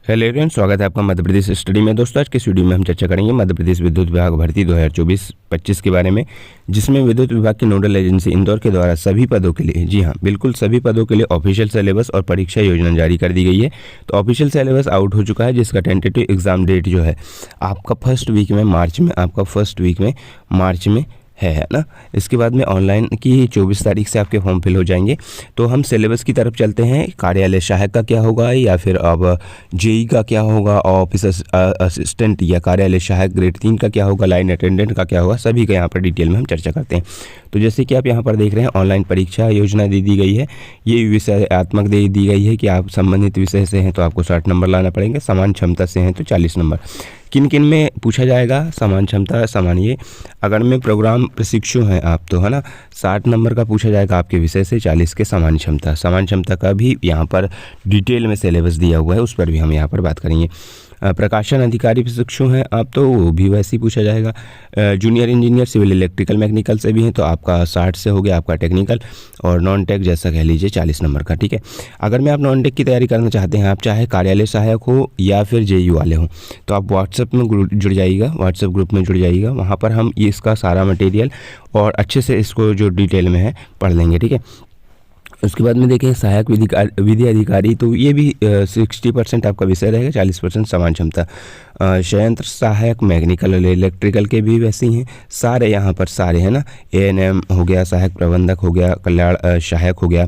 Hello everyone, स्वागत है आपका मध्य प्रदेश स्टडी में। दोस्तों, आज के इस वीडियो में हम चर्चा करेंगे मध्य प्रदेश विद्युत विभाग भर्ती 2024-25 के बारे में, जिसमें विद्युत विभाग की नोडल एजेंसी इंदौर के द्वारा सभी पदों के लिए, जी हाँ बिल्कुल सभी पदों के लिए ऑफिशियल सिलेबस और परीक्षा योजना जारी कर दी गई है। तो ऑफिशियल सिलेबस आउट हो चुका है, जिसका टेंटेटिव एग्जाम डेट जो है आपका फर्स्ट वीक में मार्च में है ना। इसके बाद में ऑनलाइन की 24 तारीख से आपके फॉर्म फिल हो जाएंगे। तो हम सिलेबस की तरफ चलते हैं। कार्यालय सहायक का क्या होगा, या फिर अब जेई का क्या होगा, ऑफिस असिस्टेंट या कार्यालय सहायक ग्रेड 3 का क्या होगा, लाइन अटेंडेंट का क्या होगा, सभी का यहाँ पर डिटेल में हम चर्चा करते हैं। तो जैसे कि आप यहाँ पर देख रहे हैं, ऑनलाइन परीक्षा योजना दे दी गई है। ये विषयात्मक दे दी गई है कि आप संबंधित विषय से हैं तो आपको 60 नंबर लाना पड़ेंगे, समान क्षमता से हैं तो 40 नंबर। किन किन में पूछा जाएगा, समान क्षमता समान ये अगर में प्रोग्राम प्रशिक्षु हैं आप तो, है ना, 60 नंबर का पूछा जाएगा आपके विषय से, 40 के समान क्षमता का भी यहाँ पर डिटेल में सिलेबस दिया हुआ है, उस पर भी हम यहाँ पर बात करेंगे। प्रकाशन अधिकारी प्रशिक्षु हैं आप तो वो भी वैसे ही पूछा जाएगा। Junior engineer civil electrical mechanical से भी हैं तो आपका 60 से हो गया आपका टेक्निकल, और नॉन टेक जैसा कह लीजिए 40 नंबर का, ठीक है। अगर मैं आप नॉन टेक की तैयारी करना चाहते हैं, आप चाहे कार्यालय सहायक हो या फिर जेई वाले हो, तो आप व्हाट्सएप में जुड़ जाइएगा, व्हाट्सएप ग्रुप में जुड़ जाइएगा। वहाँ पर हम ये इसका सारा मटेरियल और अच्छे से इसको जो डिटेल में है पढ़ लेंगे, ठीक है। उसके बाद में देखें सहायक विधि अधिकारी, तो ये भी 60% आपका विषय रहेगा, 40% समान क्षमता। संयंत्र सहायक मैकेनिकल इलेक्ट्रिकल के भी वैसे ही हैं सारे, यहाँ पर सारे हैं ना। एएनएम हो गया, सहायक प्रबंधक हो गया, कल्याण सहायक हो गया।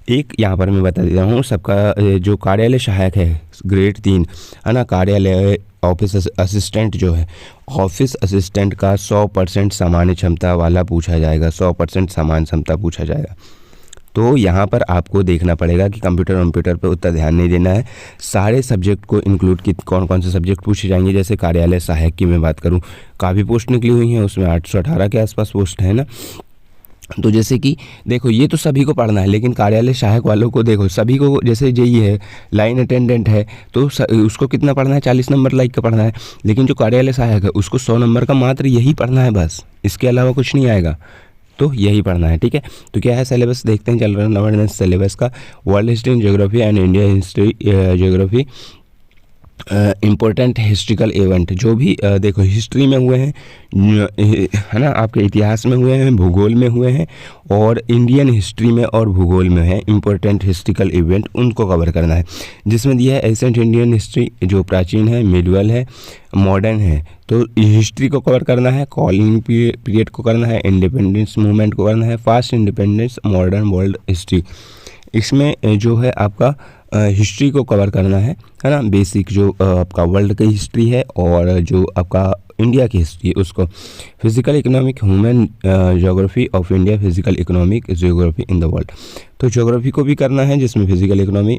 एक यहाँ पर मैं बता देता हूँ सबका, जो कार्यालय सहायक है ग्रेड 3 है ना, कार्यालय ऑफिस असिस्टेंट जो है, ऑफिस असिस्टेंट का 100% सामान्य क्षमता वाला पूछा जाएगा, 100% समान क्षमता पूछा जाएगा। तो यहाँ पर आपको देखना पड़ेगा कि कंप्यूटर पर उतना ध्यान नहीं देना है, सारे सब्जेक्ट को इंक्लूड कि कौन कौन से सब्जेक्ट पूछे जाएंगे। जैसे कार्यालय सहायक की मैं बात करूँ, काफ़ी पोस्ट निकली हुई हैं, उसमें 818 के आसपास पोस्ट है ना। तो जैसे कि देखो, ये तो सभी को पढ़ना है, लेकिन कार्यालय सहायक वालों को देखो सभी को, जैसे जेई है, लाइन अटेंडेंट है, तो उसको कितना पढ़ना है, 40 नंबर लाइक का पढ़ना है। लेकिन जो कार्यालय सहायक है उसको 100 नंबर का मात्र यही पढ़ना है बस, इसके अलावा कुछ नहीं आएगा, तो यही पढ़ना है, ठीक है। तो क्या है सिलेबस देखते हैं, जनरल अवेयरनेस सिलेबस का। World history and geography and India history geography, important historical event जो भी देखो हिस्ट्री में हुए हैं, है ना, आपके इतिहास में हुए हैं, भूगोल में हुए हैं, और इंडियन हिस्ट्री में और भूगोल में है इम्पोर्टेंट हिस्ट्रिकल इवेंट, उनको कवर करना है। जिसमें दिया है एंशिएंट इंडियन हिस्ट्री, जो प्राचीन है, मिडवल है, मॉडर्न है। तो हिस्ट्री को कवर करना है, कॉलोनी पीरियड को करना है, इंडिपेंडेंस मूवमेंट को करना है, fast independence, modern world history. इसमें जो है आपका हिस्ट्री को कवर करना है ना, बेसिक जो आपका वर्ल्ड की हिस्ट्री है, और जो आपका इंडिया की हिस्ट्री है उसको। Physical economic human geography of India, physical economic geography in the world. तो ज्योग्राफी को भी करना है, जिसमें फिजिकल इकोनॉमी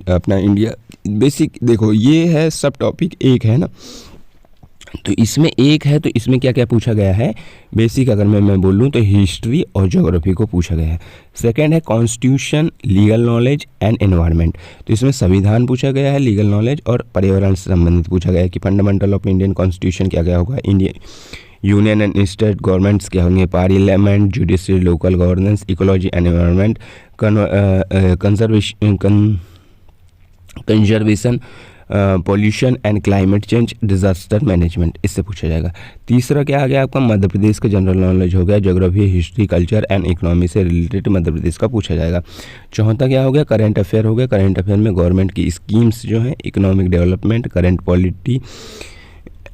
अपना इंडिया बेसिक। देखो ये है सब टॉपिक एक है ना, तो इसमें एक है, तो इसमें क्या क्या पूछा गया है बेसिक, अगर मैं बोलूँ तो हिस्ट्री और ज्योग्राफी को पूछा गया है। सेकंड है constitution, legal knowledge and environment, तो इसमें संविधान पूछा गया है, लीगल नॉलेज और पर्यावरण से संबंधित पूछा गया है कि फंडामेंटल ऑफ इंडियन कॉन्स्टिट्यूशन क्या क्या होगा, Indian union and state governments क्या होंगे, parliament, judiciary, local governance, ecology and environment, conservation, pollution and climate change, disaster management, इससे पूछा जाएगा। तीसरा क्या आ गया आपका, मध्य प्रदेश का जनरल नॉलेज हो गया, geography, history, culture and economy से रिलेटेड मध्य प्रदेश का पूछा जाएगा। चौथा क्या हो गया, करंट अफेयर हो गया, करंट अफेयर में गवर्नमेंट की स्कीम्स जो हैं, economic development, current polity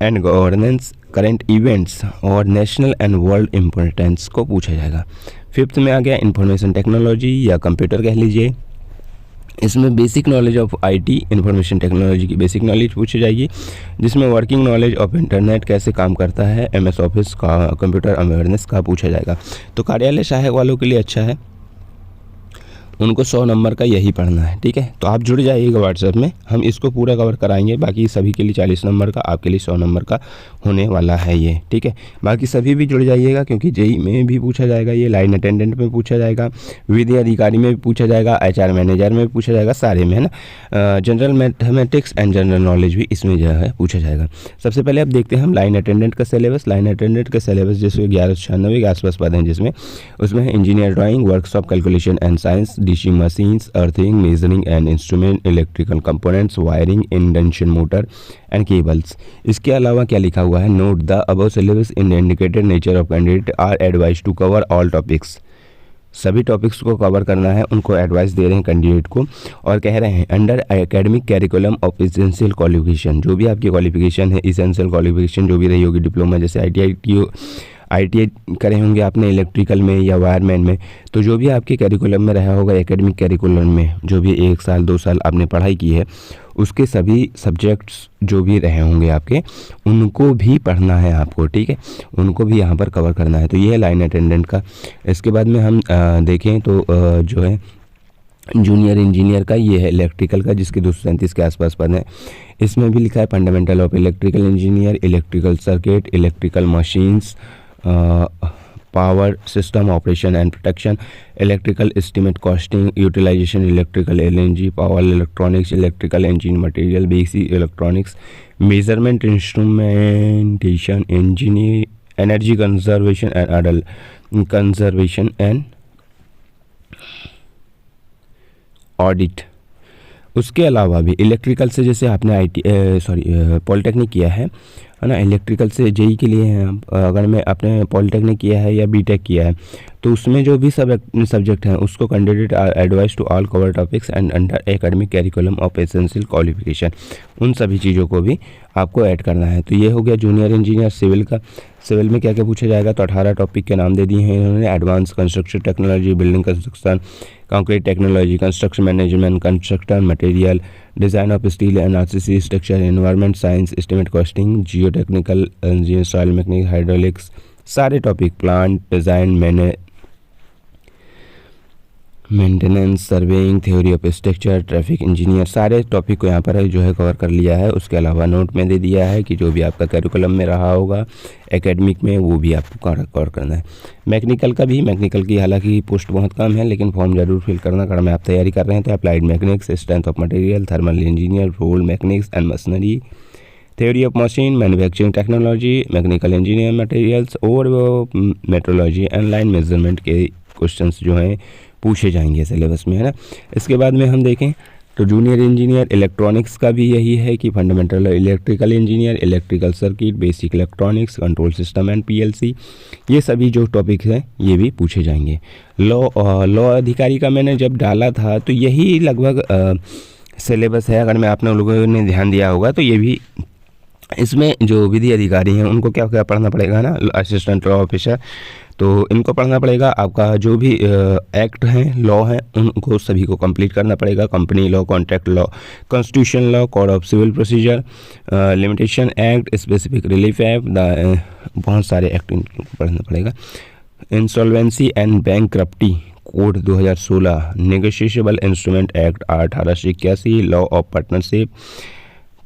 and governance, current events और नेशनल एंड वर्ल्ड इम्पोर्टेंस को पूछा जाएगा। फिफ्थ में आ गया इंफॉर्मेशन टेक्नोलॉजी या कंप्यूटर कह लीजिए, इसमें basic knowledge of IT, information technology की बेसिक नॉलेज पूछी जाएगी, जिसमें वर्किंग नॉलेज ऑफ इंटरनेट कैसे काम करता है, एमएस ऑफिस का, कंप्यूटर अवेयरनेस का पूछा जाएगा। तो कार्यालय सहायक वालों के लिए अच्छा है, उनको 100 नंबर का यही पढ़ना है, ठीक है। तो आप जुड़ जाइएगा व्हाट्सएप में, हम इसको पूरा कवर कराएंगे। बाकी सभी के लिए 40 नंबर का, आपके लिए 100 नंबर का होने वाला है ये, ठीक है। बाकी सभी भी जुड़ जाइएगा, क्योंकि जेई में भी पूछा जाएगा, ये लाइन अटेंडेंट में पूछा जाएगा, विधि अधिकारी में भी पूछा जाएगा, एचआर मैनेजर में भी पूछा जाएगा, सारे में है ना। General mathematics and general knowledge भी इसमें जो है पूछा जाएगा। सबसे पहले आप देखते हैं हम लाइन अटेंडेंट का सिलेबस। लाइन अटेंडेंट का सिलेबस जैसे 1196 के आसपास पद हैं, जिसमें उसमें है engineer drawing, workshop, calculation and science, DC machines, earthing, measuring and instrument, electrical components, wiring, induction motor and cables. इसके अलावा क्या लिखा हुआ है, note the above syllabus in indicated nature of candidate are advise to cover all topics. सभी topics को cover करना है, उनको एडवाइस दे रहे हैं कैंडिडेट को, और कह रहे हैं under academic curriculum of essential qualification, जो भी आपकी क्वालिफिकेशन है, इसेंशियल क्वालिफिकेशन जो भी रही होगी, डिप्लोमा जैसे ITI करे होंगे आपने इलेक्ट्रिकल में या वायरमैन में, तो जो भी आपके कैरिकुलम में रहा होगा, एकेडमिक कैरिकुलम में जो भी 1 साल 2 साल आपने पढ़ाई की है, उसके सभी सब्जेक्ट्स जो भी रहे होंगे आपके, उनको भी पढ़ना है आपको, ठीक है, उनको भी यहाँ पर कवर करना है। तो ये है लाइन अटेंडेंट का। इसके बाद में हम देखें तो जो है जूनियर इंजीनियर का, ये है इलेक्ट्रिकल का, जिसके 237 के आसपास पद हैं। इसमें भी लिखा है fundamental of electrical engineer, electrical circuit, electrical machines, power system operation and protection, electrical estimate costing, utilisation, electrical LNG, power electronics, electrical engine material, basic electronics, measurement instrumentation, engineer, energy conservation and audit. उसके अलावा भी electrical से जैसे आपने polytechnic किया है ना, electrical से JEE के लिए हैं आप, अगर मैं आपने पॉलिटेक्निक किया है या BTech किया है, तो उसमें जो भी सब्जेक्ट हैं उसको candidate advice to all cover topics and under academic curriculum of essential qualification, उन सभी चीज़ों को भी आपको ऐड करना है। तो ये हो गया जूनियर इंजीनियर सिविल का। सिविल में क्या क्या पूछा जाएगा, तो 18 टॉपिक के नाम दे दिए हैं इन्होंने, advance construction technology, building construction, concrete technology, construction management, construction material, design of steel and RCC structure, environment science, estimate costing, geo technical engineer, soil mechanics, hydraulics, सारे topic, plant design, maintenance, surveying, theory of structure, traffic engineer, सारे topic को यहाँ पर जो है cover कर लिया है। उसके अलावा नोट में दे दिया है कि जो भी आपका कैरिकुलम में रहा होगा एकेडमिक में, वो भी आपको कवर करना है। मैकेनिकल का भी, मैकेनिकल की हालांकि पोस्ट बहुत कम है, लेकिन फॉर्म जरूर फिल करना, कारण में आप तैयारी कर रहे हैं तो applied mechanics, strength of material, thermal engineer, roll mechanics and machinery, theory of machine, manufacturing technology, mechanical engineer materials और मेट्रोलॉजी एंड लाइन मेजरमेंट के क्वेश्चंस जो हैं पूछे जाएंगे सिलेबस में, है ना। इसके बाद में हम देखें तो जूनियर इंजीनियर इलेक्ट्रॉनिक्स का भी यही है कि fundamental electrical engineer, electrical circuit, basic electronics, control system and PLC, ये सभी जो टॉपिक्स हैं ये भी पूछे जाएंगे। लॉ अधिकारी का मैंने जब डाला था तो यही लगभग सिलेबस है, अगर मैं आपने लोगों ने ध्यान दिया होगा तो ये भी, इसमें जो विधि अधिकारी हैं उनको क्या क्या पढ़ना पड़ेगा ना, असिस्टेंट लॉ ऑफिसर, तो इनको पढ़ना पड़ेगा। आपका जो भी एक्ट हैं, लॉ हैं, उनको सभी को कंप्लीट करना पड़ेगा। Company law, contract law, constitution law, code of civil procedure, limitation act, specific relief act, बहुत सारे एक्ट इनको पढ़ना पड़ेगा। Insolvency and bankruptcy code 2016, negotiable instrument act 1881, law of partnership,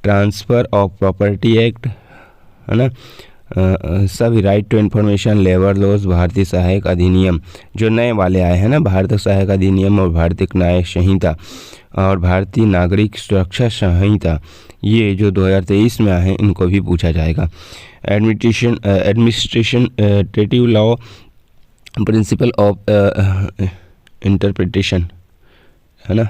transfer of property act, है ना, सभी right to information, labour laws, भारतीय सहायक अधिनियम जो नए वाले आए हैं ना, भारतीय सहायक अधिनियम और भारतीय न्याय संहिता और भारतीय नागरिक सुरक्षा संहिता, ये जो 2023 में आए हैं इनको भी पूछा जाएगा। Administrative law, principle of interpretation, है ना,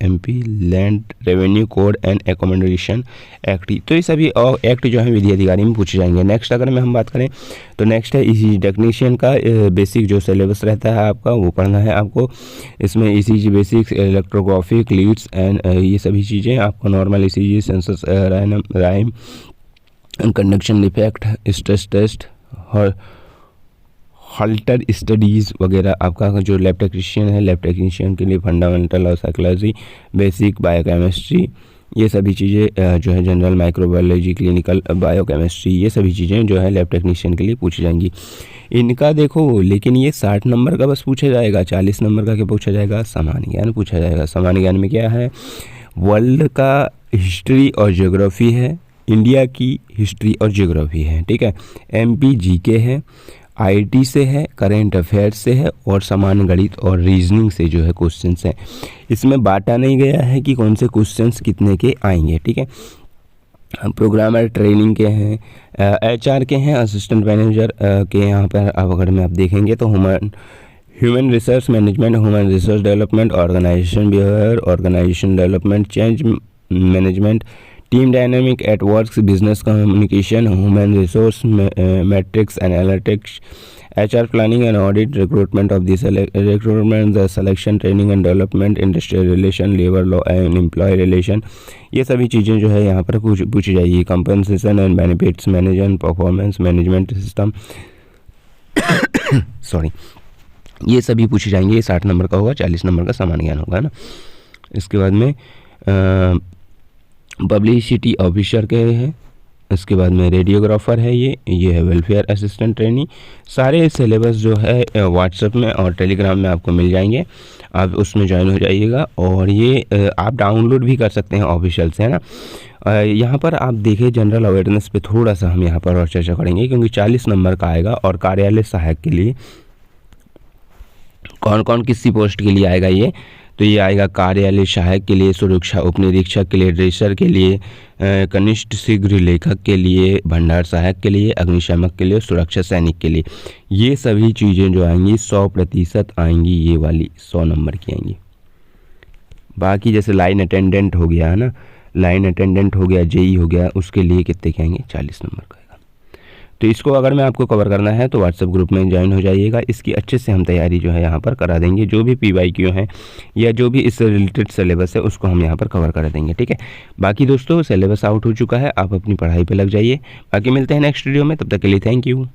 MP land revenue code and accommodation act, तो ये सभी एक्ट जो है विधि अधिकारी में पूछे जाएंगे। नेक्स्ट अगर हम बात करें तो नेक्स्ट है ECG टेक्नीशियन का बेसिक जो सिलेबस रहता है आपका वो पढ़ना है आपको। इसमें ECG basics, electrographic leads and ये सभी चीज़ें आपको, normal ECG, sinus rhythm, conduction effect, stress test और हल्टर स्टडीज़ वगैरह। आपका जो लैब टेक्नीशियन है, लैब टेक्नीशियन के लिए फंडामेंटल और साइकोलॉजी, बेसिक बायोकेमिस्ट्री, ये सभी चीज़ें जो है जनरल माइक्रोबायोलॉजी, क्लिनिकल बायोकेमिस्ट्री, ये सभी चीज़ें जो है लैब टेक्नीशियन के लिए पूछी जाएंगी। इनका देखो, लेकिन ये 60 नंबर का बस पूछा जाएगा, 40 नंबर का क्या पूछा जाएगा, सामान्य ज्ञान पूछा जाएगा। सामान्य ज्ञान में क्या है, वर्ल्ड का हिस्ट्री और ज्योग्राफी है, इंडिया की हिस्ट्री और ज्योग्राफी है, ठीक है। MP GK है, IT से है, करेंट अफेयर्स से है और सामान्य गणित और रीजनिंग से जो है क्वेश्चंस हैं। इसमें बांटा नहीं गया है कि कौन से क्वेश्चंस कितने के आएंगे, ठीक है। प्रोग्रामर ट्रेनिंग के हैं, HR के हैं, असिस्टेंट मैनेजर के यहाँ पर अब अगर में आप देखेंगे तो human resource management, human resource development, organisation behaviour, organisation development, change management, team dynamic at work, business communication, human resource matrix analytics, HR planning and audit, recruitment of recruitment, the selection, training and development, industrial relation, labour law and employ relation, ये सभी चीज़ें जो है यहाँ पर पूछी जाएगी। Compensation and benefits management, performance management system sorry, ये सभी पूछे जाएंगे। ये 60 नंबर का होगा, 40 नंबर का सामान्य ज्ञान होगा ना। इसके बाद में पब्लिसिटी ऑफिसर के हैं। इसके बाद में रेडियोग्राफर है, ये है वेलफेयर असिस्टेंट ट्रेनी। सारे सिलेबस जो है व्हाट्सएप में और टेलीग्राम में आपको मिल जाएंगे, आप उसमें ज्वाइन हो जाइएगा। और ये आप डाउनलोड भी कर सकते हैं ऑफिशियल से, है ना। यहाँ पर आप देखिए जनरल अवेयरनेस पे थोड़ा सा हम यहाँ पर और चर्चा करेंगे, क्योंकि 40 नंबर का आएगा। और कार्यालय सहायक के लिए कौन कौन किसी पोस्ट के लिए आएगा ये, तो ये आएगा कार्यालय सहायक के लिए, सुरक्षा उपनिरीक्षक के लिए, ड्रेसर के लिए, कनिष्ठ शीघ्र लेखक के लिए, भंडार सहायक के लिए, अग्निशामक के लिए, सुरक्षा सैनिक के लिए। ये सभी चीज़ें जो आएंगी 100% आएंगी, ये वाली 100 नंबर की आएंगी। बाकी जैसे लाइन अटेंडेंट हो गया, है ना, लाइन अटेंडेंट हो गया, जेई हो गया, उसके लिए कितने के आएंगे, 40 नंबर का आएगा। तो इसको अगर मैं आपको कवर करना है तो व्हाट्सएप ग्रुप में ज्वाइन हो जाइएगा। इसकी अच्छे से हम तैयारी जो है यहाँ पर करा देंगे। जो भी PYQ हैं या जो भी इससे रिलेटेड सिलेबस है उसको हम यहाँ पर कवर कर देंगे, ठीक है। बाकी दोस्तों सिलेबस आउट हो चुका है, आप अपनी पढ़ाई पे लग जाइए। बाकी मिलते हैं नेक्स्ट वीडियो में, तब तक के लिए थैंक यू।